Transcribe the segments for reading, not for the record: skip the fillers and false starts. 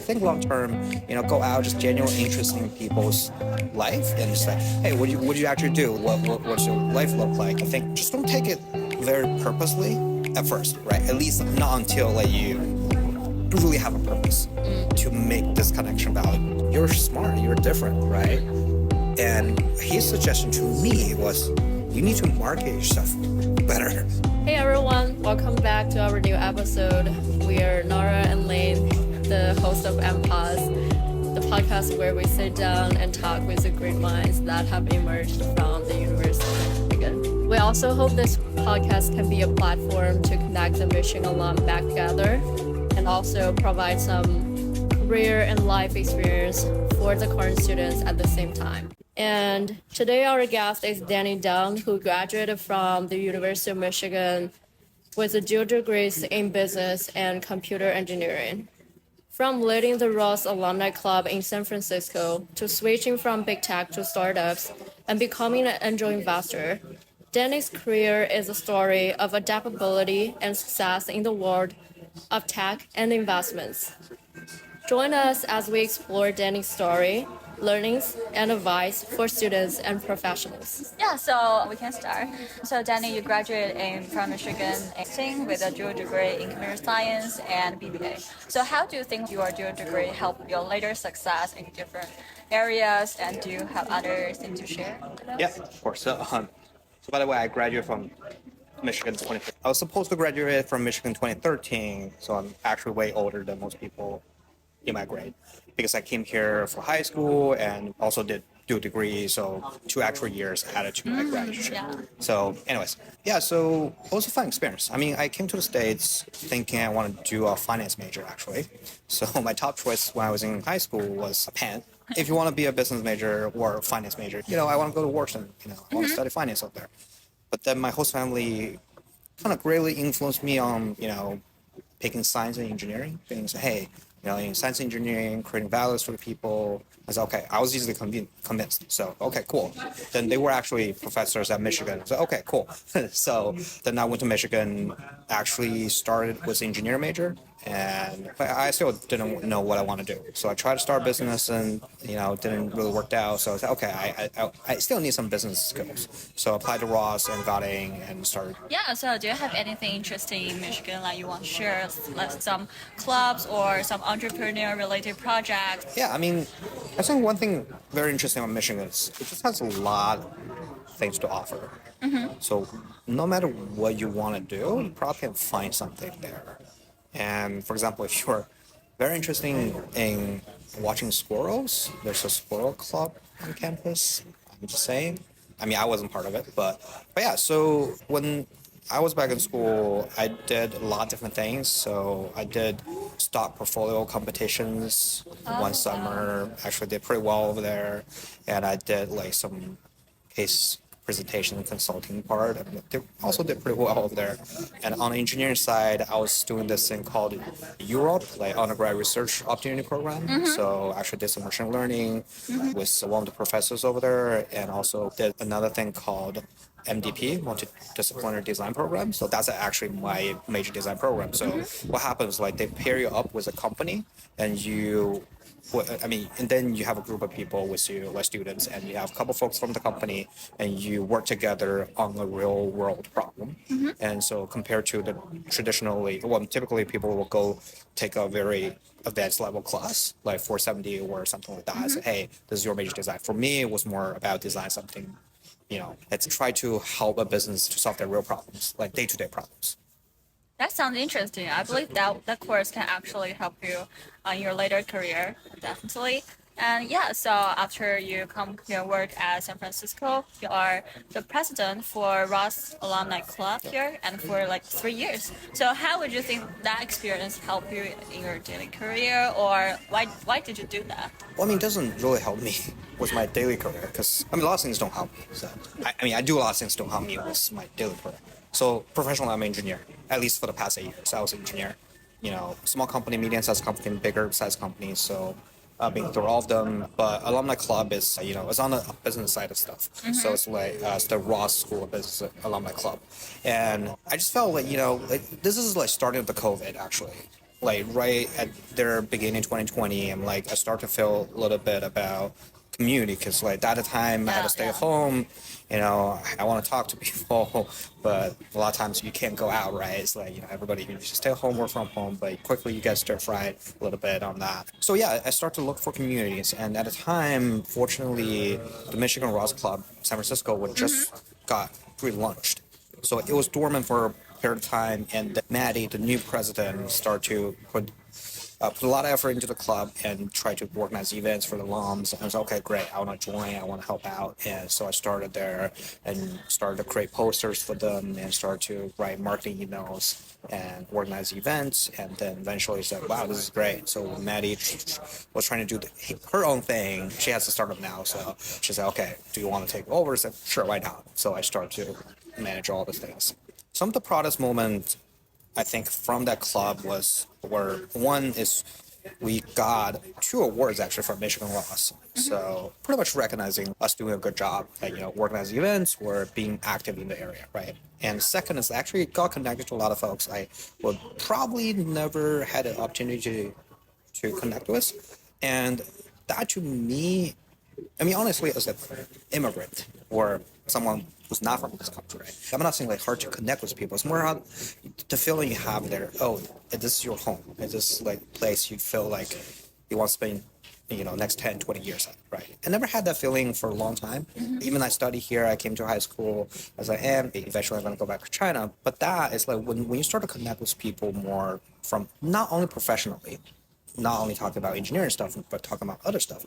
think long term, go out, just genuine interest in people's life and just like, hey, what do you actually do? What's your life look like? I think just don't take it very purposely at first, right? At least not until like you really have a purpose to make this connection about you're smart, you're different, right? And his suggestion to me was you need to market yourself better. Hey everyone, welcome back to our new episode. We are Nara and Lane, the host of MPods, the podcast where we sit down and talk with the great minds that have emerged from the University of Michigan. We also hope this podcast can be a platform to connect the Michigan alum back together and also provide some career and life experience for the current students at the same time. And today our guest is Danny Dong, who graduated from the University of Michigan with a dual degrees in business and computer engineering. From leading the Ross Alumni Club in San Francisco to switching from big tech to startups and becoming an angel investor, Danny's career is a story of adaptability and success in the world of tech and investments. Join us as we explore Danny's story, learnings, and advice for students and professionals. Yeah, so we can start. So Danny, you graduated from Michigan with a dual degree in computer science and BBA. So how do you think your dual degree helped your later success in different areas, and do you have other things to share with us? Yeah, of course. So by the way, I graduated from Michigan 2013. I was supposed to graduate from Michigan 2013, so I'm actually way older than most people in my grade because I came here for high school and also did dual degree, so 2 actual years added to my graduation. Yeah. So anyways, so it was a fun experience. I mean, I came to the States thinking I wanted to do a finance major actually. So my top choice when I was in high school was Penn. If you want to be a business major or a finance major, I want to go to Wharton, I want to study finance out there. But then my host family kind of greatly influenced me on, picking science and engineering. Being say, hey, in science and engineering, creating values for the people. I said, okay, I was easily convinced. So, okay, cool. Then they were actually professors at Michigan. So, okay, cool. So then I went to Michigan, actually started with engineering major, and I still didn't know what I want to do. So I tried to start a business and, didn't really work out. So I said, okay, I still need some business skills. So I applied to Ross and got in and started. Yeah, so do you have anything interesting in Michigan like you want to share, like some clubs or some entrepreneurial related projects? Yeah, I mean, I think one thing very interesting about Michigan is it just has a lot of things to offer. So no matter what you want to do, you probably can find something there. And for example, if you're very interested in watching squirrels, there's a squirrel club on campus. I'm just saying. I mean, I wasn't part of it, but yeah. So when I was back in school, I did a lot of different things. So I did stock portfolio competitions one summer. Actually did pretty well over there. And I did like some case presentation and consulting part. And they also did pretty well over there. And on the engineering side, I was doing this thing called UROP, like undergrad research opportunity program. So I actually did some machine learning with one of the professors over there, and also did another thing called MDP, multidisciplinary design program. So that's actually my major design program. So what happens, like they pair you up with a company and and then you have a group of people with you, like students, and you have a couple folks from the company, and you work together on a real world problem. And so compared to the typically people will go take a very advanced level class, like 470 or something like that. I say, hey, this is your major design. For me, it was more about design something, let's try to help a business to solve their real problems, like day-to-day problems. That sounds interesting. I believe that course can actually help you in your later career, definitely. And so after you come here work at San Francisco, you are the president for Ross Alumni Club here and for like 3 years. So how would you think that experience helped you in your daily career, or why did you do that? Well, I mean, it doesn't really help me with my daily career because, a lot of things don't help me. So, I do a lot of things don't help me with my daily career. So professionally, I'm an engineer, at least for the past 8 years. I was an engineer, small company, medium-sized company, bigger-sized companies. So I've been through all of them. But Alumni Club is, it's on the business side of stuff. So it's like it's the Ross School of Business Alumni Club. And I just felt like, this is like starting with the COVID, actually. like right at their beginning 2020, I start to feel a little bit about community because like at the time I had to stay at home. I want to talk to people, but a lot of times you can't go out, right? It's like everybody you just stay at home, work from home, but quickly you get stir fried a little bit on that. So yeah, I start to look for communities, and at the time, fortunately, the Michigan Ross Club, San Francisco, would just got relaunched. So it was dormant for a period of time, and Maddie, the new president, started to put a lot of effort into the club and try to organize events for the alums. And I was okay, great. I want to join. I want to help out. And so I started there and started to create posters for them and started to write marketing emails and organize events. And then eventually said, wow, this is great. So Maddie was trying to do her own thing. She has a startup now. So she said, okay, do you want to take over? I said, sure, why not? So I started to manage all the things. Some of the proudest moments I think from that club was where one is we got 2 awards actually from Michigan Ross. So pretty much recognizing us doing a good job at organizing events or being active in the area, right? And second is actually got connected to a lot of folks I would probably never had an opportunity to connect with. And that to me, I mean, honestly, as an immigrant or someone who's not from this country, right? I'm not saying like hard to connect with people. It's more how the feeling you have there. Oh, this is your home. It's this like place you feel like you want to spend, next 10, 20 years at, right? I never had that feeling for a long time. Even I studied here, I came to high school as I am. Eventually, I'm going to go back to China. But that is like when you start to connect with people more from not only professionally, not only talking about engineering stuff, but talking about other stuff.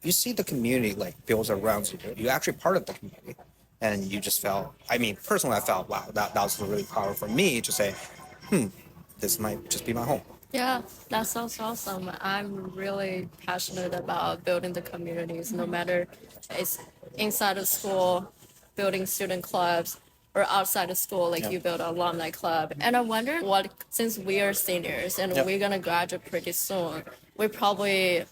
You see the community like builds around you. You're actually part of the community. And you just felt, I mean, personally, I felt, wow, that was really powerful for me to say, this might just be my home. Yeah, that sounds awesome. I'm really passionate about building the communities, no matter it's inside of school, building student clubs, or outside of school, like you build an alumni club. And I wonder since we are seniors and we're gonna graduate pretty soon, we probably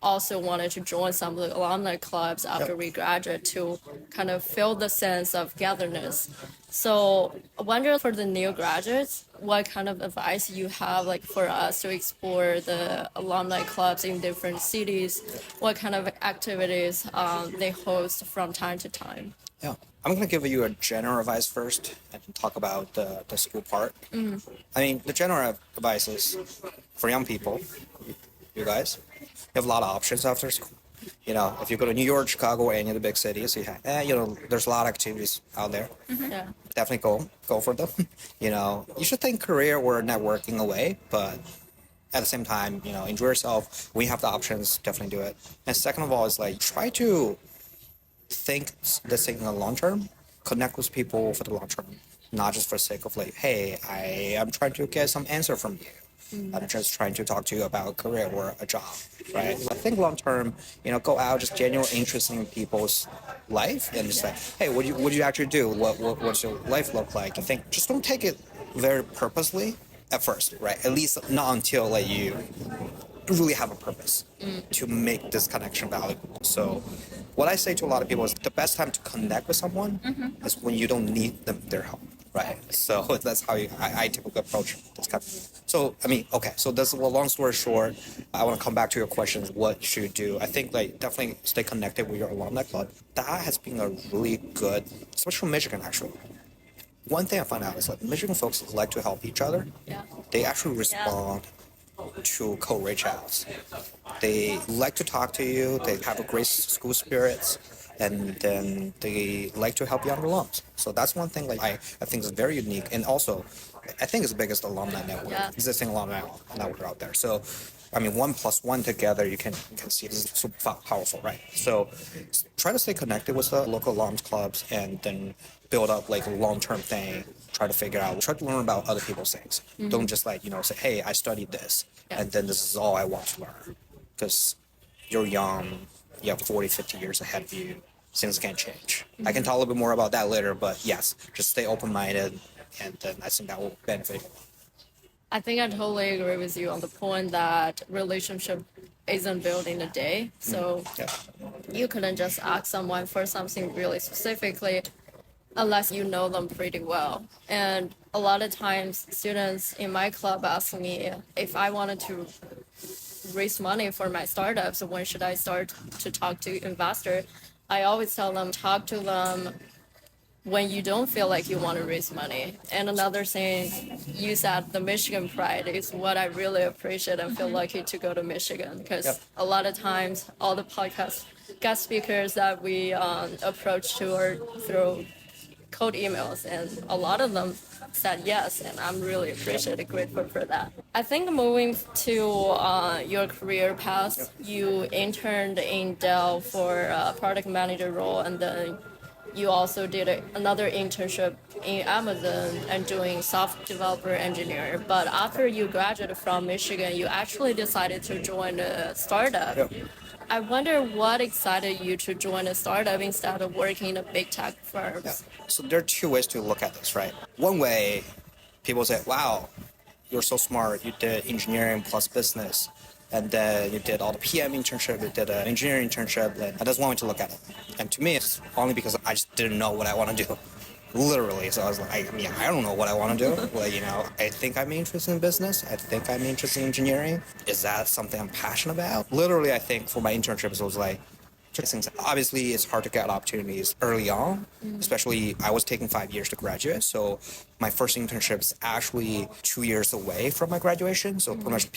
also wanted to join some of the alumni clubs after we graduate to kind of feel the sense of togetherness. So I wonder for the new graduates, what kind of advice you have like for us to explore the alumni clubs in different cities, what kind of activities they host from time to time. Yeah. I'm going to give you a general advice first and talk about the school part. I mean, the general advice is for young people, you guys, you have a lot of options after school. If you go to New York, Chicago, or any of the big cities, there's a lot of activities out there. Yeah. Definitely go for them. You should think career or networking away, but at the same time, enjoy yourself. We have the options, definitely do it. And second of all is like try to think this thing in the long term, connect with people for the long term, not just for the sake of like, hey, I am trying to get some answer from you. I'm just trying to talk to you about a career or a job, right? I think long term, go out, just genuine interest in people's life and just like, hey, what do you actually do? What's your life look like? I think just don't take it very purposely at first, right? At least not until like you really have a purpose to make this connection valuable. So what I say to a lot of people is the best time to connect with someone is when you don't need their help, right? So that's how I typically approach this kind of. So, I mean, okay, so that's a long story short. I want to come back to your questions. What should you do? I think like definitely stay connected with your alumni club. That has been a really good, especially from Michigan actually. One thing I found out is like Michigan folks like to help each other. Yeah. They actually respond to cold reach outs. They like to talk to you. They have a great school spirits, and then they like to help younger alums. So that's one thing like I think is very unique, and also I think it's the biggest alumni network, existing alumni network out there. So I mean, 1 + 1 together, you can see this is super powerful, right? So try to stay connected with the local alums clubs and then build up like a long-term thing. Try to learn about other people's things. Don't just like, say, hey, I studied this and then this is all I want to learn. Because you're young, you have 40, 50 years ahead of you. Things can change. I can talk a little bit more about that later, but yes, just stay open-minded and then I think that will benefit you. I think I totally agree with you on the point that relationship isn't built in a day. So you couldn't just ask someone for something really specifically unless you know them pretty well. And a lot of times students in my club ask me if I wanted to raise money for my startups, when should I start to talk to investor? I always tell them, talk to them when you don't feel like you want to raise money. And another thing, you said the Michigan pride is what I really appreciate and feel lucky to go to Michigan, because a lot of times all the podcast guest speakers that we approach to are through cold emails, and a lot of them said yes, and I'm really appreciative, grateful for that. I think moving to your career path, you interned in Dell for a product manager role, and then you also did another internship in Amazon and doing soft developer engineer. But after you graduated from Michigan, you actually decided to join a startup. Yep. I wonder what excited you to join a startup instead of working in a big tech firms. Yeah. So there are two ways to look at this, right? One way, people say, wow, you're so smart. You did engineering plus business. And then you did all the PM internship, you did an engineering internship. And that's one way to look at it. And to me, it's only because I just didn't know what I want to do. Literally. So I was like, I don't know what I want to do. Well, I think I'm interested in business. I think I'm interested in engineering. Is that something I'm passionate about? Literally, I think for my internships, it was like, obviously, it's hard to get opportunities early on, especially I was taking 5 years to graduate. So my first internship is actually 2 years away from my graduation. So pretty much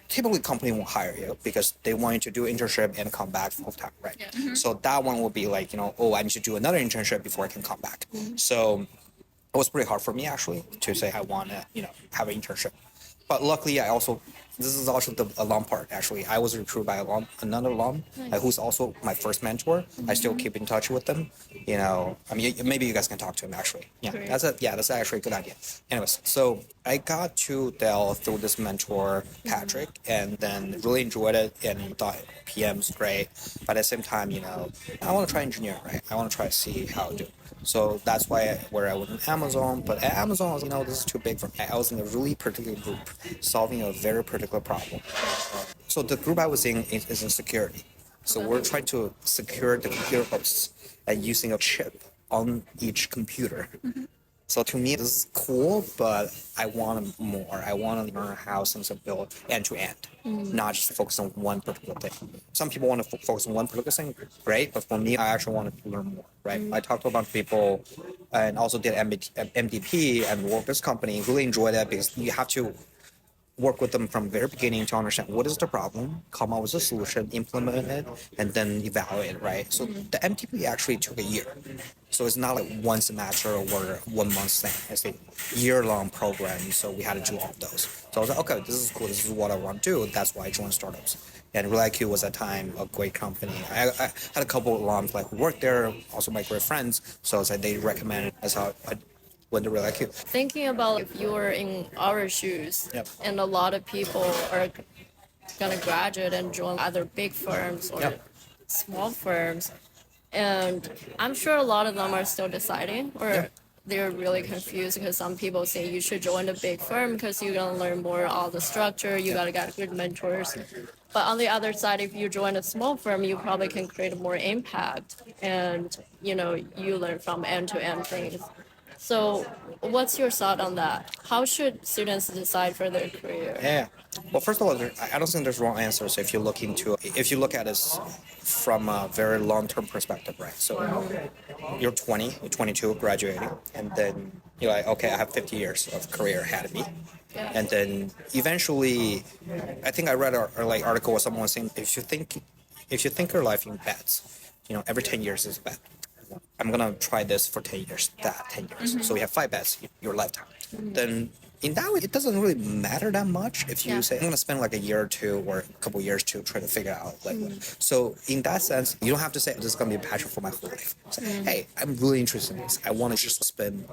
typically company won't hire you because they want you to do internship and come back full time, right? Yeah. So that one will be like, I need to do another internship before I can come back. So it was pretty hard for me actually to say I want to, have an internship. But luckily, this is also the alum part, actually. I was recruited by another alum, who's also my first mentor. I still keep in touch with them. Maybe you guys can talk to him, actually. Yeah, Great. That's actually a good idea. Anyways, so I got to Dell through this mentor, Patrick, and then really enjoyed it and thought PM's great. But at the same time, I want to try engineering, right? I want to try to see how to do. So that's where I was in Amazon. But at Amazon, this is too big for me. I was in a really particular group, solving a very particular problem. So the group I was in is in security. So we're trying to secure the computer hosts and using a chip on each computer. So to me, this is cool, but I want more. I want to learn how things are built end to end, not just focus on one particular thing. Some people want to focus on one particular thing, great, but for me, I actually wanted to learn more, right? I talked to a bunch of people and also did MDP and worked with this company. Really enjoyed that because you have to work with them from the very beginning to understand what is the problem, come up with a solution, implement it, and then evaluate it, right? So the MTP actually took a year. So it's not like one semester or 1 month thing. It's a year-long program, so we had to do all of those. So I was like, okay, this is cool. This is what I want to do. That's why I joined startups. And ReliIQ was at the time a great company. I had a couple of alums who worked there, also my great friends. So it's like they recommended as how I went to ReliIQ. Thinking about if you were in our shoes, and a lot of people are gonna graduate and join either big firms or small firms, and I'm sure a lot of them are still deciding, or they're really confused because some people say you should join a big firm because you're gonna learn more all the structure, you gotta get good mentors. But on the other side, if you join a small firm, you probably can create more impact, and you learn from end-to-end things. So what's your thought on that? How should students decide for their career? Yeah. Well, first of all, I don't think there's wrong answers if you look at this from a very long-term perspective, right? So you're 20, you're 22, graduating, and then you're like, okay, I have 50 years of career ahead of me. Yeah. And then eventually, I think I read an article where someone was saying, if you think your life in bets, every 10 years is a bet. I'm gonna try this for 10 years, that 10 years. So we have 5 bets your lifetime. Then in that way, it doesn't really matter that much if you say, I'm gonna spend like a year or two or a couple years to try to figure out. So in that sense, you don't have to say, this is gonna be a passion for my whole life. Say, hey, I'm really interested in this. I wanna just spend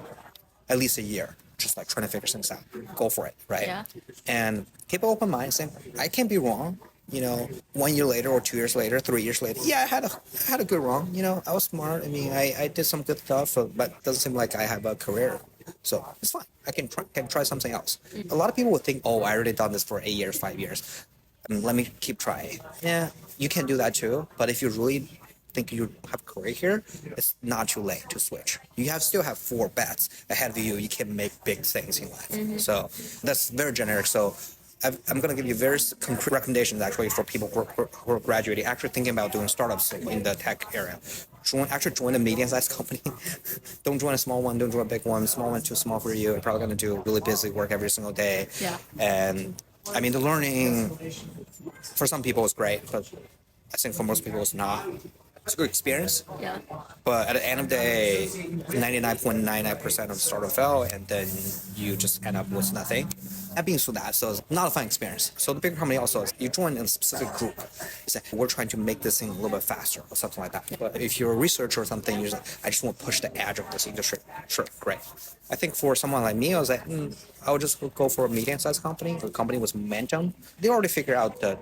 at least a year just trying to figure things out. Go for it, right? Yeah. And keep an open mind, saying, I can be wrong. 1 year later or 2 years later, 3 years later, I had a good run. I was smart. I did some good stuff, but it doesn't seem like I have a career. So it's fine. I can try something else. A lot of people would think, I already done this for 8 years, 5 years. Let me keep trying. Yeah, you can do that too. But if you really think you have a career here, it's not too late to switch. You still have 4 bets ahead of you. You can make big things in life. So that's very generic. So I'm going to give you very concrete recommendations actually for people who are graduating, actually thinking about doing startups in the tech area. Join a medium-sized company. Don't join a small one. Don't join a big one. Small one too small for you. You're probably going to do really busy work every single day. Yeah. And I mean, the learning for some people is great, but I think for most people it's not. It's a good experience. Yeah. But at the end of the day, 99.99% of startup fail, and then you just end up with nothing. I've been through that, so it's not a fun experience. So the bigger company also is you join in a specific group. You say, we're trying to make this thing a little bit faster or something like that. But if you're a researcher or something, you're like, I just want to push the edge of this industry. Sure, great. I think for someone like me, I was like, I would just go for a medium-sized company. The company was momentum. They already figured out the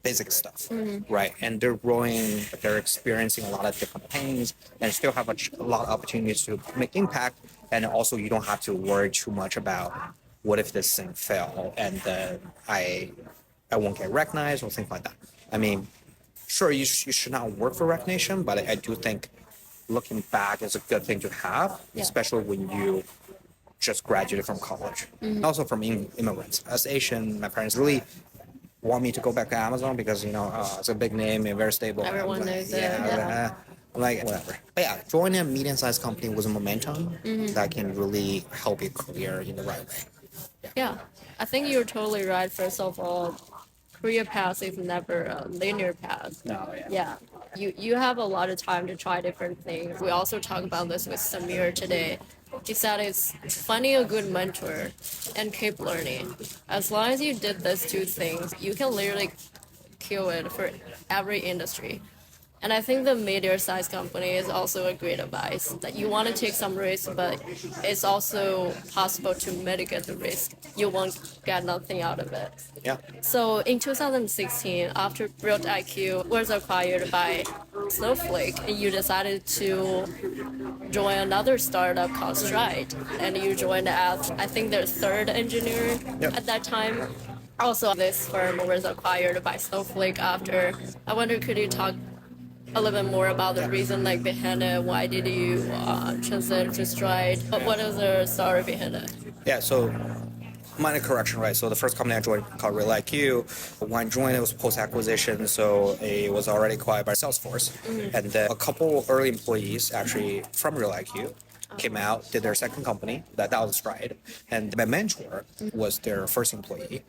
basic stuff, right? And they're growing, they're experiencing a lot of different things, and still have a lot of opportunities to make impact. And also, you don't have to worry too much about what if this thing fail and then I won't get recognized or things like that. I mean, sure, you should not work for recognition, but I do think looking back is a good thing to have, especially when you just graduated from college. Also from immigrants. As Asian, my parents really want me to go back to Amazon because, it's a big name and very stable. Everyone knows it. Yeah. I'm like, whatever. But yeah, joining a medium-sized company with a momentum that can really help your career in the right way. Yeah, I think you're totally right. First of all, career path is never a linear path. No, Yeah, you have a lot of time to try different things. We also talked about this with Samir today. He said it's finding a good mentor and keep learning. As long as you did these 2 things, you can literally kill it for every industry. And I think the medium-sized company is also a great advice that you want to take some risk, but it's also possible to mitigate the risk. You won't get nothing out of it. Yeah. So in 2016, after Build IQ was acquired by Snowflake, you decided to join another startup called Stride, and you joined as I think their 3rd engineer at that time. Also, this firm was acquired by Snowflake after. I wonder, could you talk a little bit more about the reason behind it? Why did you transition to Stride? What is the story behind it? Yeah, so minor correction, right? So the first company I joined called RealIQ, when I joined it was post-acquisition, so it was already acquired by Salesforce. And then a couple early employees actually from RealIQ came out, did their second company, that was Stride. And my mentor was their first employee.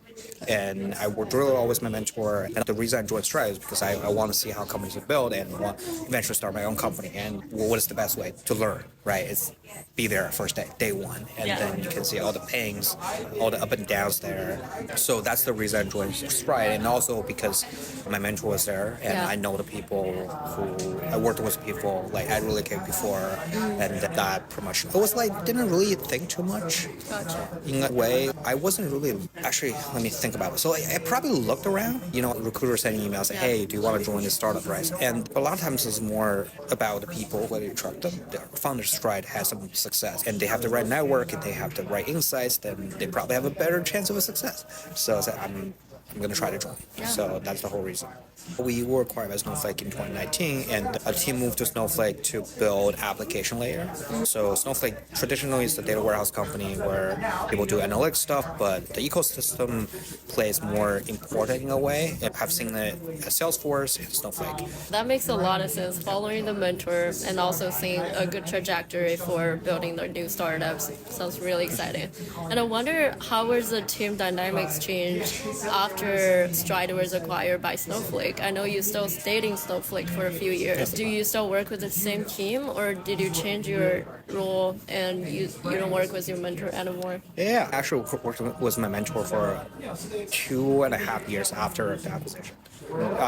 And I worked really well with my mentor. And the reason I joined Stride is because I want to see how companies are built and want to eventually start my own company. And what is the best way to learn, right? It's be there first day one. And then you can see all the pains, all the up and downs there. So that's the reason I joined Stride. And also because my mentor was there and I know the people who I worked with people like I really came before. And that pretty much, it was didn't really think too much. Gotcha. In a way, I wasn't really, actually, let me think about it. So I probably looked around, recruiters sending emails, like, hey, do you want to join this startup, right? And a lot of times it's more about the people, whether you trust them. The founder Stride has some success and they have the right network and they have the right insights, then they probably have a better chance of a success. So I said, I'm going to try to join. So that's the whole reason. We were acquired by Snowflake in 2019, and a team moved to Snowflake to build application layer. So Snowflake traditionally is the data warehouse company where people do analytics stuff, but the ecosystem plays more important in a way. I've seen it at Salesforce and Snowflake. That makes a lot of sense. Following the mentor and also seeing a good trajectory for building their new startups sounds really exciting. And I wonder, how was the team dynamics changed after Stride was acquired by Snowflake? I know you still stayed in Snowflake for a few years. Do you still work with the same team, or did you change your role and you don't work with your mentor anymore? Yeah, I actually worked with my mentor for 2.5 years after the acquisition.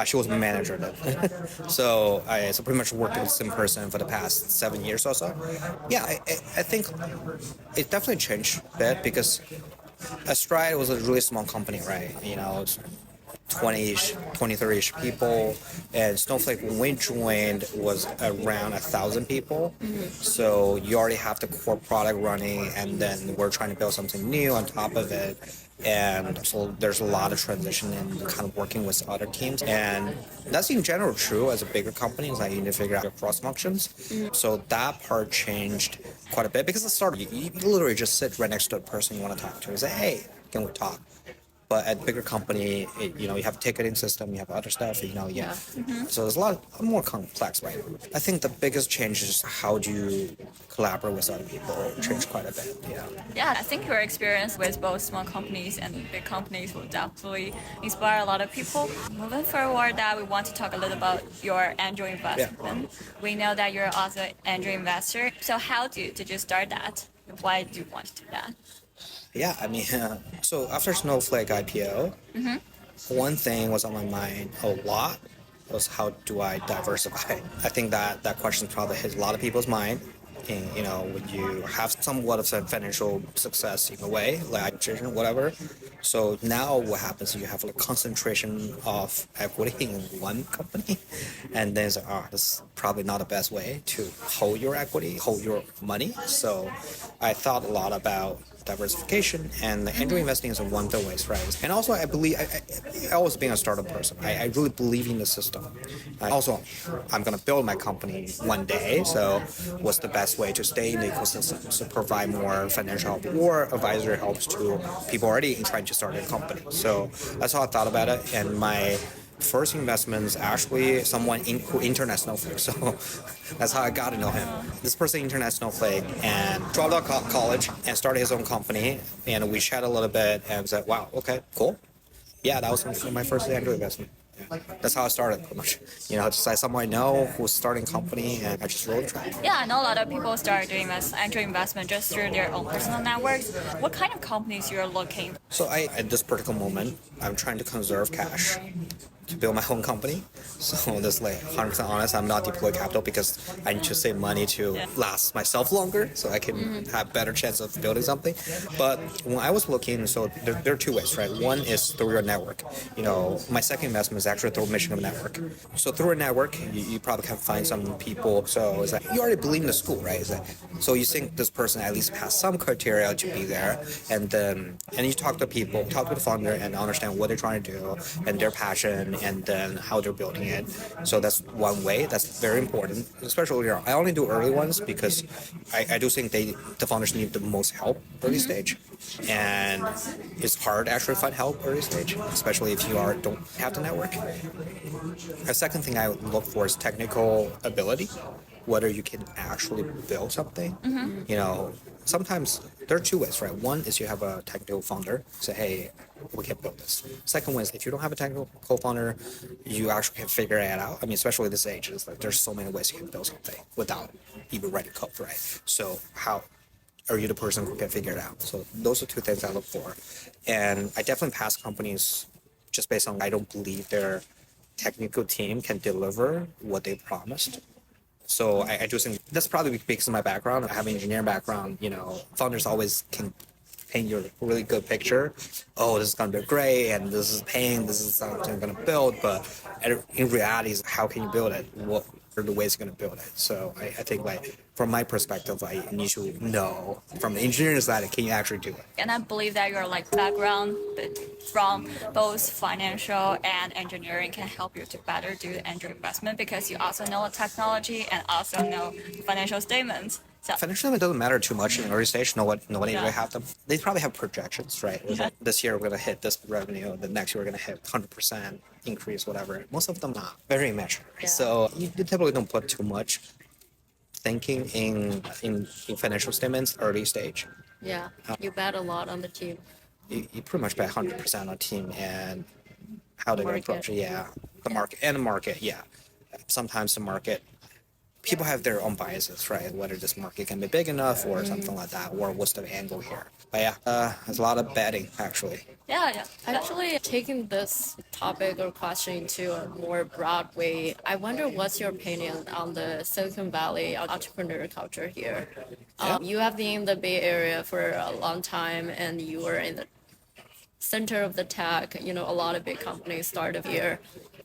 She was my manager then. So I pretty much worked with the same person for the past 7 years or so. Yeah, I think it definitely changed a bit because Stride was a really small company, right? 30-ish people. And Snowflake, when we joined, was around 1,000 people. So you already have the core product running, and then we're trying to build something new on top of it. And so there's a lot of transition in kind of working with other teams. And that's in general true as a bigger company, is like you need to figure out your cross functions. So that part changed quite a bit because at the start, you literally just sit right next to the person you want to talk to and say, hey, can we talk? But at bigger company, you have a ticketing system, you have other stuff, Yeah. So there's a lot more complex, right? I think the biggest change is how do you collaborate with other people changed quite a bit, yeah. Yeah, I think your experience with both small companies and big companies will definitely inspire a lot of people. Moving forward, that we want to talk a little about your angel investment. We know that you're also an angel investor. So how did you start that? Why do you want to do that? Yeah, I mean, so after Snowflake IPO, one thing was on my mind a lot was how do I diversify? I think that question probably hits a lot of people's mind. And, when you have somewhat of some financial success in a way, like children, whatever. So now what happens is you have a concentration of equity in one company. And then it's like, this is probably not the best way to hold your equity, hold your money. So I thought a lot about diversification, and the angel investing is one of the ways, right? And also, I believe, I always being a startup person, I really believe in the system. I'm going to build my company one day, so what's the best way to stay in the ecosystem, to provide more financial help or advisory helps to people already trying to start a company. So that's how I thought about it, and my first investment is actually someone who interned at Snowflake. So that's how I got to know him. This person interned at Snowflake and dropped out of college and started his own company. And we chatted a little bit and said, wow, okay, cool. Yeah, that was my first angel investment. Yeah. That's how I started, pretty much. Just like someone I know who's starting a company, and I just rolled the track. Yeah, I know a lot of people start doing angel investment just through their own personal networks. What kind of companies you're looking? So at this particular moment, I'm trying to conserve cash to build my own company. So this 100% honest, I'm not deploy capital because I need to save money to last myself longer so I can have better chance of building something. But when I was looking, so there are two ways, right? One is through your network. My second investment is actually through Michigan network. So through a network, you probably can find some people. So it's like you already believe in the school, right? It's like, so you think this person at least has some criteria to be there, and you talk to people, talk to the founder, and understand what they're trying to do and their passion, and then how they're building it. So that's one way. That's very important, especially I only do early ones because I do think the founders need the most help early stage, and it's hard to actually find help early stage, especially if you don't have the network. A second thing I look for is technical ability, whether you can actually build something. Sometimes there are two ways, right? One is you have a technical founder, say, hey, we can build this. Second one is if you don't have a technical co-founder, you actually can figure it out. I mean, especially this age, it's like there's so many ways you can build something without even writing code, right? So how are you the person who can figure it out? So those are two things I look for. And I definitely pass companies just based on I don't believe their technical team can deliver what they promised. So I do think that's probably because of my background. I have an engineering background. Founders always can paint you a really good picture. Oh, this is going to be great, and this is paying, this is something I'm going to build. But in reality, how can you build it? What are the ways you're going to build it? So I think from my perspective, I need to know from the engineering side, can you actually do it? And I believe that your background from both financial and engineering can help you to better do angel investment because you also know technology and also know financial statements. So financial statement doesn't matter too much in early stage. Nobody really have them. They probably have projections, right? It's like, this year we're gonna hit this revenue. The next year we're gonna hit 100% increase, whatever. Most of them not very immature. Yeah. So you typically don't put too much thinking in financial statements early stage. Yeah. You bet a lot on the team. You pretty much bet 100% on team and how they're gonna approach it. Yeah, the market. Yeah, sometimes the market. People have their own biases, right? Whether this market can be big enough or something like that, or what's the angle here. But yeah, there's a lot of betting, actually. yeah. Actually, taking this topic or question into a more broad way, I wonder what's your opinion on the Silicon Valley entrepreneur culture here? You have been in the Bay Area for a long time, and you were in the center of the tech. A lot of big companies start here.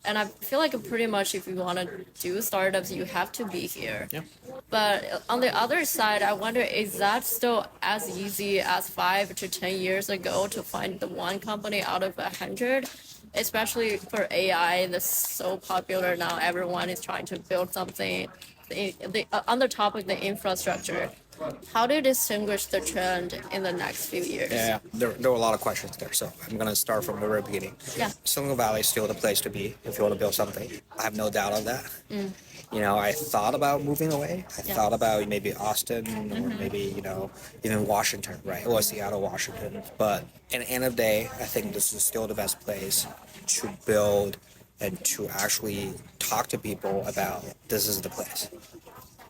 And I feel like pretty much if you want to do startups, you have to be here. Yeah. But on the other side, I wonder, is that still as easy as 5 to 10 years ago to find the one company out of 100? Especially for AI, that's so popular now. Everyone is trying to build something on the top of the infrastructure. How do you distinguish the trend in the next few years? Yeah, there were a lot of questions there, so I'm going to start from the very beginning. Yeah. Silicon Valley is still the place to be if you want to build something. I have no doubt on that. I thought about moving away. I thought about maybe Austin or maybe, even Washington, right? Or Seattle, Washington. But at the end of the day, I think this is still the best place to build and to actually talk to people about this is the place.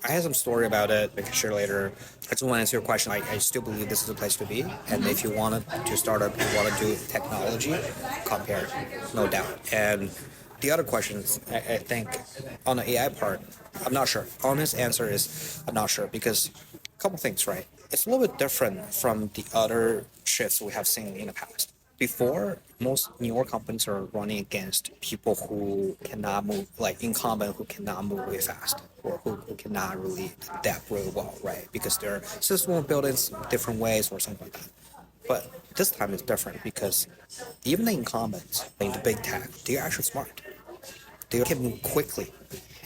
I had some story about it. I can share later. I just want to answer your question. I still believe this is the place to be. And if you want to start up, you want to do technology, come here, no doubt. And the other questions, I think, on the AI part, I'm not sure. Honest answer is I'm not sure because a couple things, right? It's a little bit different from the other shifts we have seen in the past. Before, most newer companies are running against people who cannot move, like incumbent who cannot move really fast or who cannot really adapt really well, right? Because their system were built in different ways or something like that. But this time it's different because even the incumbents in the big tech, they're actually smart. They can move quickly.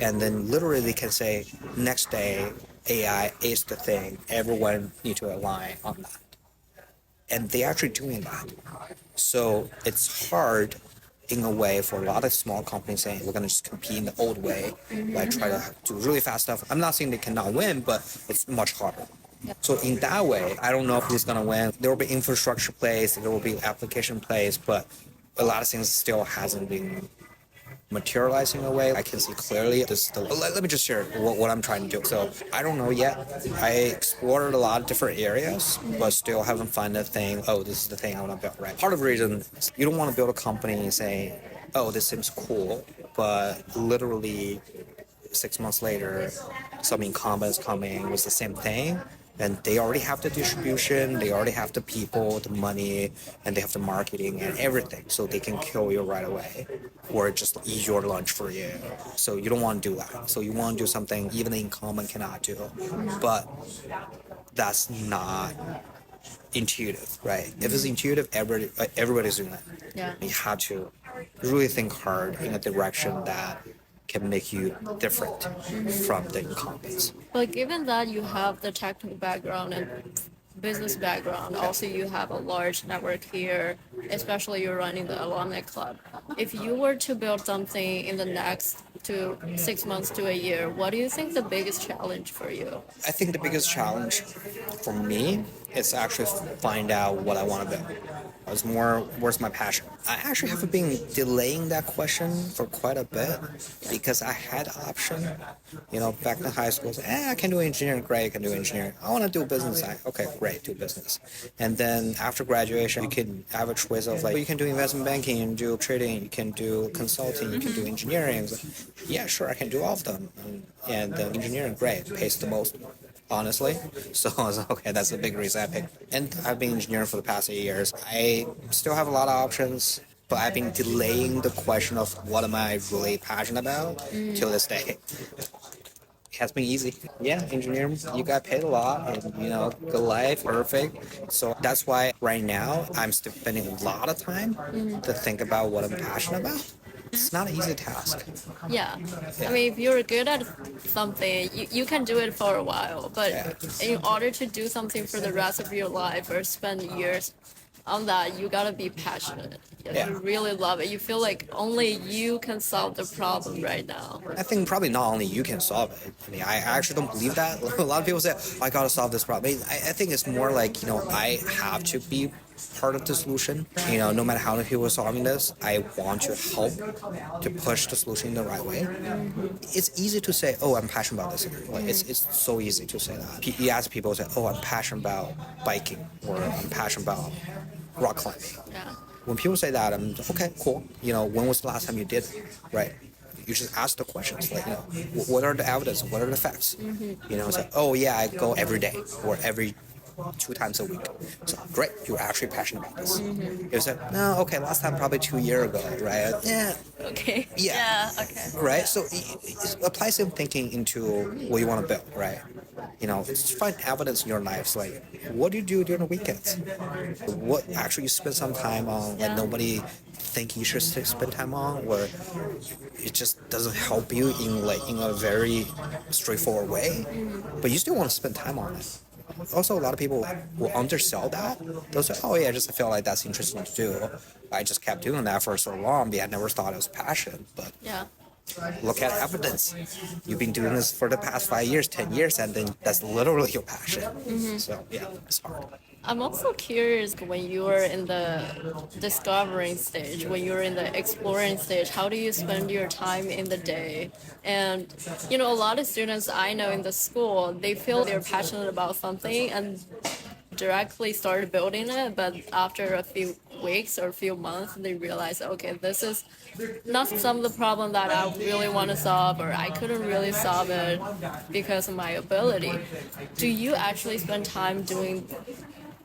And then literally they can say, next day, AI is the thing. Everyone need to align on that. And they're actually doing that. So it's hard in a way for a lot of small companies saying we're going to just compete in the old way, like try to do really fast stuff. I'm not saying they cannot win, but it's much harder. So in that way, I don't know if he's going to win. There will be infrastructure plays, there will be application plays, but a lot of things still hasn't been materializing in a way. I can see clearly let me just share what I'm trying to do. So I don't know yet. I explored a lot of different areas, but still haven't found a thing, oh, this is the thing I want to build, right? Part of the reason is you don't want to build a company and say, oh, this seems cool, but literally 6 months later, some incumbents coming with the same thing. And they already have the distribution, they already have the people, the money, and they have the marketing and everything. So they can kill you right away or just eat your lunch for you. So you don't want to do that. So you want to do something even the incumbent cannot do. But that's not intuitive, right? If it's intuitive, everybody's doing it. Yeah. You have to really think hard in a direction that can make you different from the incumbents. But given that you have the technical background and business background, also you have a large network here, especially you're running the alumni club. If you were to build something in the next 6 months to a year, what do you think the biggest challenge for you? I think the biggest challenge for me is actually find out what I want to build. It's more, where's my passion? I actually have been delaying that question for quite a bit because I had option, back in high school, I can do engineering, great, I can do engineering. I want to do business, okay, great, do business. And then after graduation, you can have a choice of you can do investment banking, you can do trading, you can do consulting, you can do engineering. Yeah, sure, I can do all of them. And engineering, great, pays the most. Honestly. So I was like, okay, that's the big reason I picked. And I've been engineering for the past 8 years. I still have a lot of options, but I've been delaying the question of what am I really passionate about till this day. It has been easy. Yeah, engineering, you got paid a lot and, good life, perfect. So that's why right now I'm still spending a lot of time to think about what I'm passionate about. It's not an easy task. Yeah. I mean, if you're good at something, you can do it for a while. But in order to do something for the rest of your life or spend years on that, you gotta be passionate. You really love it. You feel like only you can solve the problem right now. I think probably not only you can solve it. I mean, I actually don't believe that. A lot of people say, I gotta solve this problem. I think it's more like, I have to be part of the solution. No matter how many people are solving this, I want to help to push the solution in the right way. It's easy to say, oh, I'm passionate about this. It's so easy to say that. You ask people, say, oh, I'm passionate about biking or I'm passionate about rock climbing. Yeah. When people say that, I'm okay, cool. When was the last time you did it, right? You just ask the questions, what are the evidence? What are the facts? It's like, oh yeah, I go every day or every 2 times a week. So great, you're actually passionate about this. You said, no, okay, last time probably 2 years ago, right? Yeah, Okay. yeah. Okay. Right? So apply same thinking into what you want to build, right? Just find evidence in your lives, like what do you do during the weekends? What actually you spend some time on that Yeah. nobody think you should spend time on, or it just doesn't help you in a very straightforward way, but you still want to spend time on it. Also, a lot of people will undersell that. They'll say, "Oh yeah, I just feel like that's interesting to do. I just kept doing that for so long, but I never thought it was passion." But Yeah. look at evidence. You've been doing this for the past 5 years, 10 years, and then that's literally your passion. So yeah, it's hard. I'm also curious when you are in the discovering stage, when you're in the exploring stage, how do you spend your time in the day? And a lot of students I know in the school, they feel they're passionate about something and directly started building it, but after a few weeks or a few months, they realize, okay, this is not some of the problem that I really want to solve, or I couldn't really solve it because of my ability. Do you actually spend time doing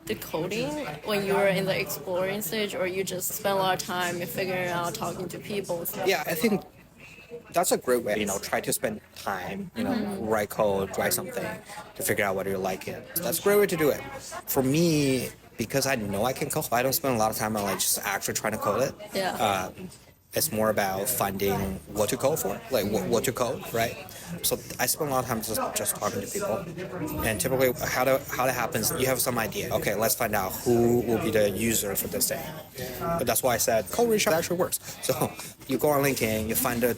the coding when you were in the exploring stage, or you just spend a lot of time figuring out, talking to people? Yeah, I think that's a great way. Try to spend time. Write code, write something to figure out whether you like it. That's a great way to do it. For me, because I know I can code, I don't spend a lot of time on just actually trying to code it. Yeah. It's more about finding what to code for, like what to code, right? So I spend a lot of time just talking to people, and typically how that happens, you have some idea. Okay, let's find out who will be the user for this thing. But that's why I said code research actually works. So you go on LinkedIn, you find a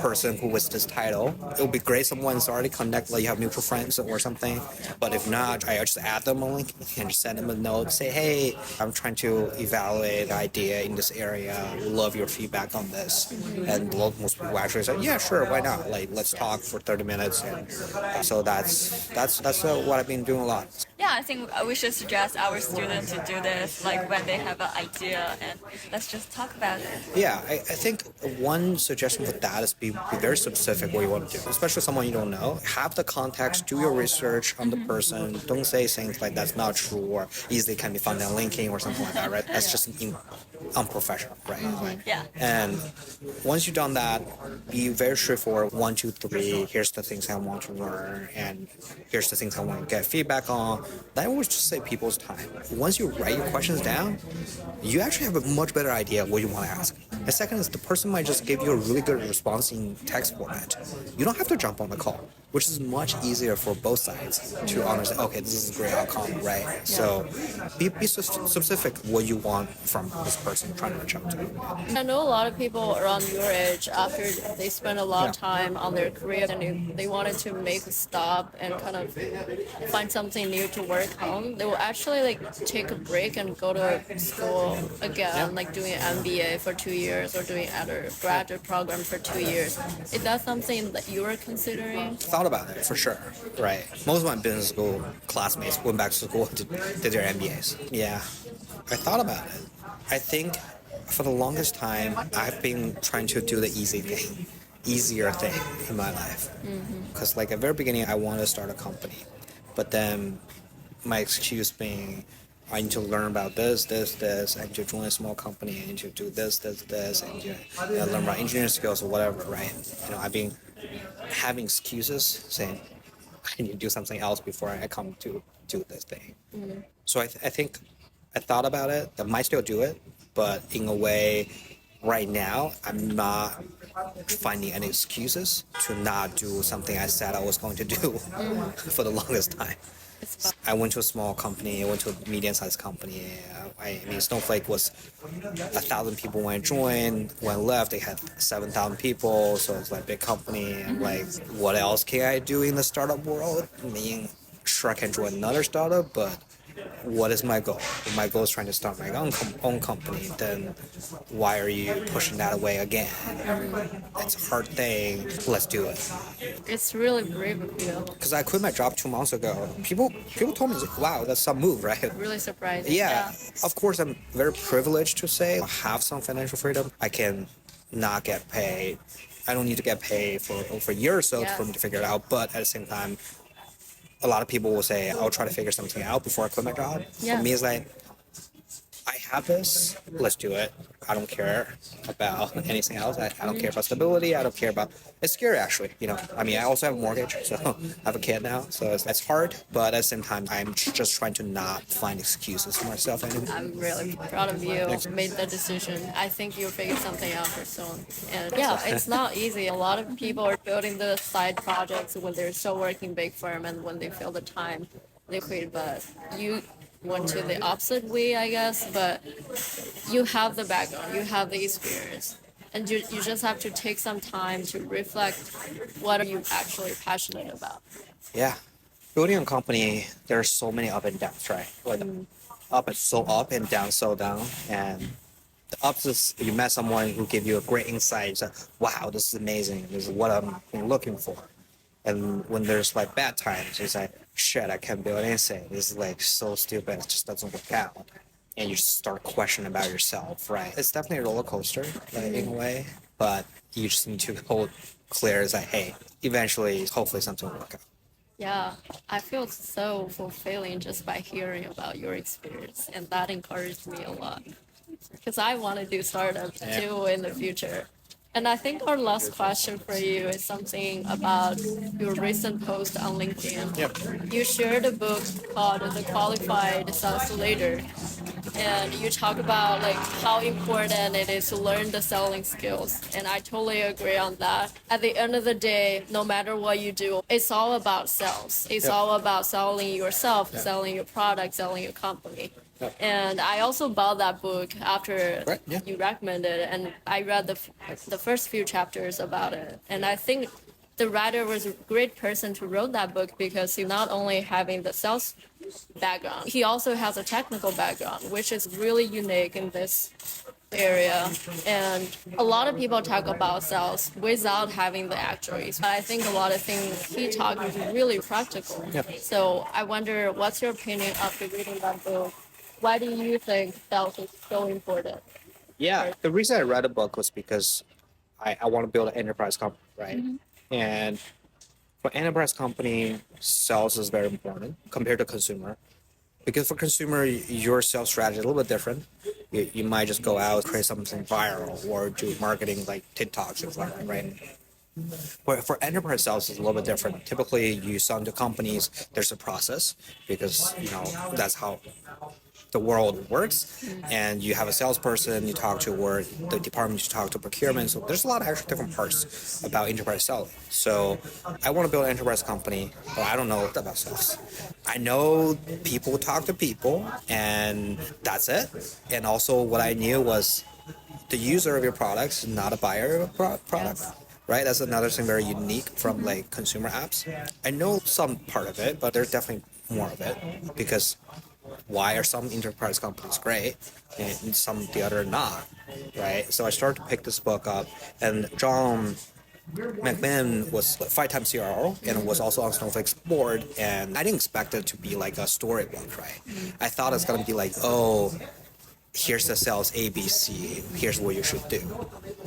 person who with this title. It would be great someone's already connected, like you have mutual friends or something. But if not, I just add them on LinkedIn and just send them a note, say, hey, I'm trying to evaluate the idea in this area. Love your feedback on this. And most people actually say, yeah, sure, why not? Like, let's talk for 30 minutes. And so that's what I've been doing a lot. Yeah, I think we should suggest our students to do this, like when they have an idea, and let's just talk about it. Yeah, I think one suggestion for that is be very specific what you want to do, especially someone you don't know. Have the context, do your research on the person. Don't say things like that's not true or easily can be found on LinkedIn or something like that, right? That's just unprofessional, right? Yeah. And once you've done that, be very straightforward. 1, 2, 3. Here's the things I want to learn, and here's the things I want to get feedback on. That always just save people's time. Once you write your questions down, you actually have a much better idea of what you want to ask. The second is the person might just give you a really good response in text format. You don't have to jump on the call, which is much easier for both sides to understand, okay, this is a great outcome, right? Yeah. So be specific what you want from this person trying to reach out to. I know a lot of people around your age, after they spend a lot of time on their career and they wanted to make a stop and kind of find something new to work on, they will actually take a break and go to school again, like doing an MBA for 2 years or doing other graduate program for 2 years. Is that something that you were considering? Thought about it for sure, right? Most of my business school classmates went back to school to did their MBAs. Yeah, I thought about it. I think for the longest time, I've been trying to do the easier thing in my life. Because at the very beginning, I wanted to start a company, but then my excuse being, I need to learn about this, I need to join a small company, I need to do this, and learn about engineering skills or whatever, right? I've been having excuses saying, I need to do something else before I come to do this thing. So I think I thought about it, I might still do it, but in a way, right now, I'm not finding any excuses to not do something I said I was going to do for the longest time. I went to a small company, I went to a medium-sized company. Snowflake was 1,000 people when I joined. When I left, they had 7,000 people, so it's a big company. And what else can I do in the startup world? Sure, I can join another startup, but what is my goal? If my goal is trying to start my own company, then why are you pushing that away again? It's a hard thing. Let's do it. It's really brave of you. Because I quit my job 2 months ago. People told me, wow, that's some move, right? Really surprising. Yeah. Of course, I'm very privileged to say I have some financial freedom. I can not get paid. I don't need to get paid for over a year or so for me to figure it out. But at the same time, a lot of people will say, I'll try to figure something out before I quit my job. Yeah. For me, it's like, I have this, let's do it. I don't care about anything else. I don't care about stability. I don't care about, it's scary actually, I mean, I also have a mortgage, so I have a kid now, so it's hard, but at the same time, I'm just trying to not find excuses for myself anymore. I'm really proud of you. Made the decision. I think you'll figure something out for soon. And yeah, it's not easy. A lot of people are building the side projects when they're still working big firm, and when they feel the time, they quit. But you went to the opposite way, I guess. But you have the background, you have the experience, and you just have to take some time to reflect what are you actually passionate about. Yeah. Building a company, there's so many up and downs, right? Like up is so up and down so down. And the ups is you met someone who gave you a great insight. It's like, wow, this is amazing. This is what I'm looking for. And when there's like bad times, it's like, shit, I can't build anything. This is like so stupid. It just doesn't work out. And you start questioning about yourself, right? It's definitely a roller coaster in a way, but you just need to hold clear as like, hey, eventually, hopefully something will work out. Yeah, I feel so fulfilling just by hearing about your experience, and that encouraged me a lot. Because I want to do startups too in the future. And I think our last question for you is something about your recent post on LinkedIn. Yep. You shared a book called The Qualified Sales Leader, and you talk about like how important it is to learn the selling skills. And I totally agree on that. At the end of the day, no matter what you do, it's all about sales. It's Yep. all about selling yourself, Yep. selling your product, selling your company. Yep. And I also bought that book after Right, yeah. you recommended it, and I read the first few chapters about it. And I think the writer was a great person to wrote that book because he not only having the sales background, he also has a technical background, which is really unique in this area. And a lot of people talk about sales without having the actuaries, but I think a lot of things he talked is really practical. Yep. So I wonder, what's your opinion after reading that book? Why do you think sales is so important? Yeah, the reason I read a book was because I want to build an enterprise company, right? And for enterprise company, sales is very important compared to consumer. Because for consumer, your sales strategy is a little bit different. You might just go out, create something viral, or do marketing like TikToks, things like that, right? For enterprise sales, it's a little bit different. Typically, you sell to companies, there's a process because, that's how the world works. And you have a salesperson you talk to, or the department you talk to, procurement. So there's a lot of actually different parts about enterprise selling. So I want to build an enterprise company, but I don't know about sales. I know people talk to people, and that's it. And also what I knew was the user of your products is not a buyer of a product. Right, that's another thing very unique from like consumer apps. I know some part of it, but there's definitely more of it, because why are some enterprise companies great and some the other not, right? So I started to pick this book up, and John McMahon was 5-time CRO and was also on Snowflake's board, and I didn't expect it to be like a storybook, right? I thought it's gonna be like, oh, here's the sales ABC, here's what you should do.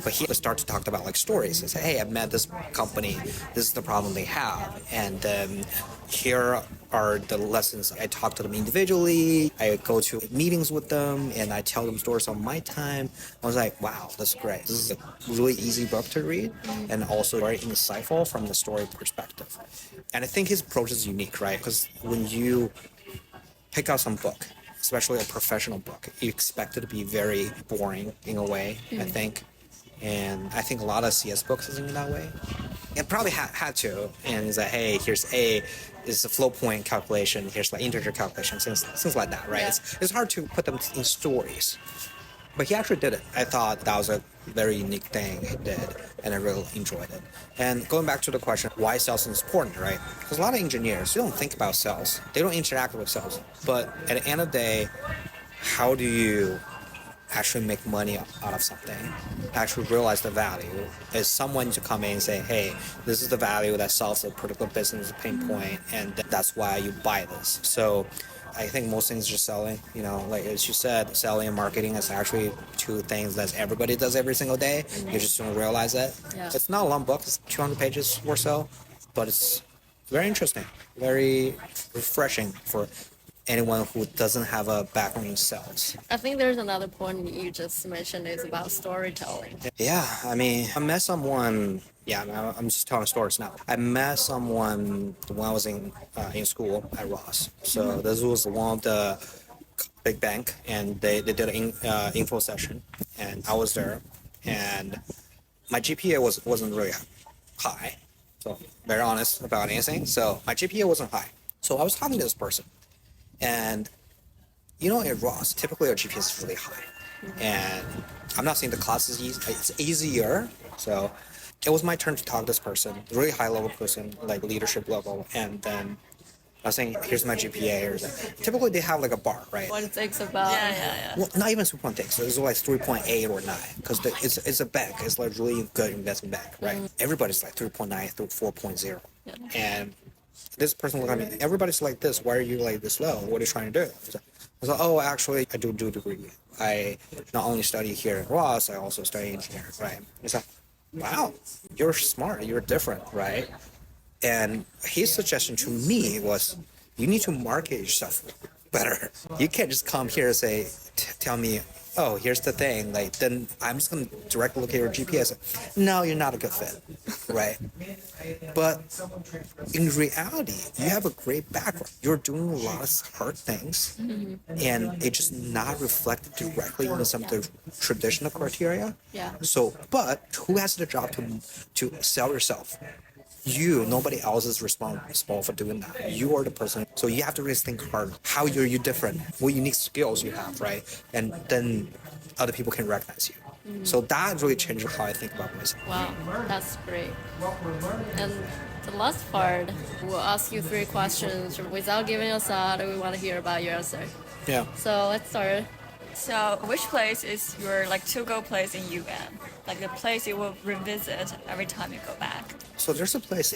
But he started to talk about like stories and say, hey, I met this company, this is the problem they have, and here are the lessons. I talk to them individually, I go to meetings with them, and I tell them stories on my time. I was like, wow, that's great. This is a really easy book to read, and also very insightful from the story perspective. And I think his approach is unique, right? Because when you pick out some book, especially a professional book, you expect it to be very boring in a way, I think. And I think a lot of CS books is in that way. It probably had to. And it's like, hey, here's A, this is a flow point calculation, here's like integer calculation, things like that, right? Yeah. It's hard to put them in stories. But he actually did it. I thought that was a very unique thing he did, and I really enjoyed it. And going back to the question, why sales is important, right? Because a lot of engineers, they don't think about sales. They don't interact with sales. But at the end of the day, how do you actually make money out of something, actually realize the value? Is someone to come in and say, hey, this is the value that solves a particular business pain point, and that's why you buy this. So I think most things are just selling, like as you said, selling and marketing is actually two things that everybody does every single day. You just don't realize it. Yeah. It's not a long book, it's 200 pages or so, but it's very interesting, very refreshing for anyone who doesn't have a background in sales. I think there's another point you just mentioned is about storytelling. Yeah, I mean, I met someone. Yeah, I'm just telling stories now. I met someone when I was in school at Ross. So this was one of the big bank, and they did an info session, and I was there, and my GPA wasn't really high, so very honest about anything. So my GPA wasn't high. So I was talking to this person, and at Ross, typically our GPA is really high, and I'm not saying the class is easy. It's easier. So it was my turn to talk to this person, really high level person, like leadership level, and then I was saying, here's my GPA. Or typically they have like a bar, right? What it takes about. Yeah. Well, not even 3.6. So it's like 3.8 or 9 because it's a bank. It's like really good investment bank, right? Everybody's like 3.9 through 4.0. Yeah. And this person looked at me, everybody's like this. Why are you like this low? What are you trying to do? So I was like, oh, actually, I do a degree. I not only study here at Ross, I also study engineering, right? It's like, wow, you're smart. You're different, right? And his suggestion to me was, you need to market yourself better. You can't just come here and say, tell me, oh, here's the thing. Like, then I'm just going to directly look at your GPS. No, you're not a good fit, right? But in reality, you have a great background. You're doing a lot of hard things, and it's just not reflected directly in some of the traditional criteria. Yeah. So, but who has the job to sell yourself? You, nobody else is responsible for doing that. You are the person. So you have to really think hard. How are you different? What unique skills you have, right? And then other people can recognize you. So that really changed how I think about myself. Wow, that's great. And the last part, we'll ask you 3 questions. Without giving us out, we want to hear about your answer. Yeah. So let's start. So, which place is your like to-go place in UM? Like the place you will revisit every time you go back? So there's a place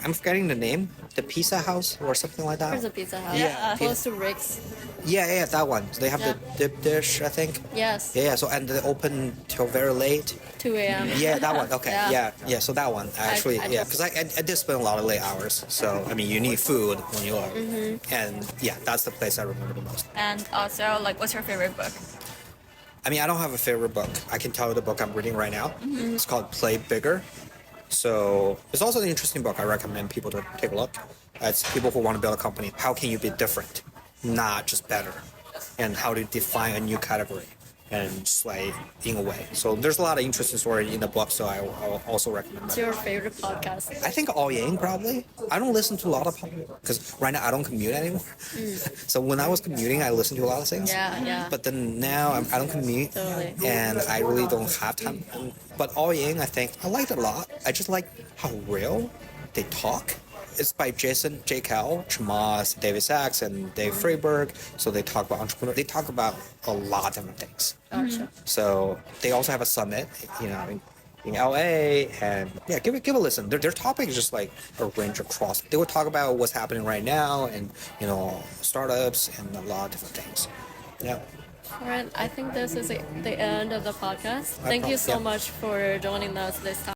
I'm forgetting the name, the Pizza House or something like that. There's a Pizza Hut. Yeah. Close to Rick's. Yeah, that one. They have the dip dish, I think. Yes. Yeah, so and they open till very late. 2 a.m. Yeah, that one. Okay, yeah. So that one actually, I yeah, just- because I did spend a lot of late hours. So I mean, you need food when you are, and yeah, that's the place I remember the most. And also, like, what's your favorite book? I mean, I don't have a favorite book. I can tell you the book I'm reading right now. It's called Play Bigger. So it's also an interesting book. I recommend people to take a look. It's people who want to build a company. How can you be different, not just better? And how to define a new category and just like in a way. So there's a lot of interesting story in the book. So I'll also recommend What's that. your favorite podcast? I think All In probably. I don't listen to a lot of because right now I don't commute anymore. So when I was commuting, I listened to a lot of things. Yeah. But then now I don't commute, Totally. and I really don't have time. But All In, I think I liked it a lot. I just like how real they talk. It's by Jason J. Cal, Chamath, David Sachs, and Dave Freiberg. So they talk about entrepreneur. They talk about a lot of different things. Gotcha. So they also have a summit, in LA, and yeah, give a listen. Their topic is just like a range across. They would talk about what's happening right now, and startups and a lot of different things. Yeah. All right, I think this is the end of the podcast. Thank you so Yeah. much for joining us this time.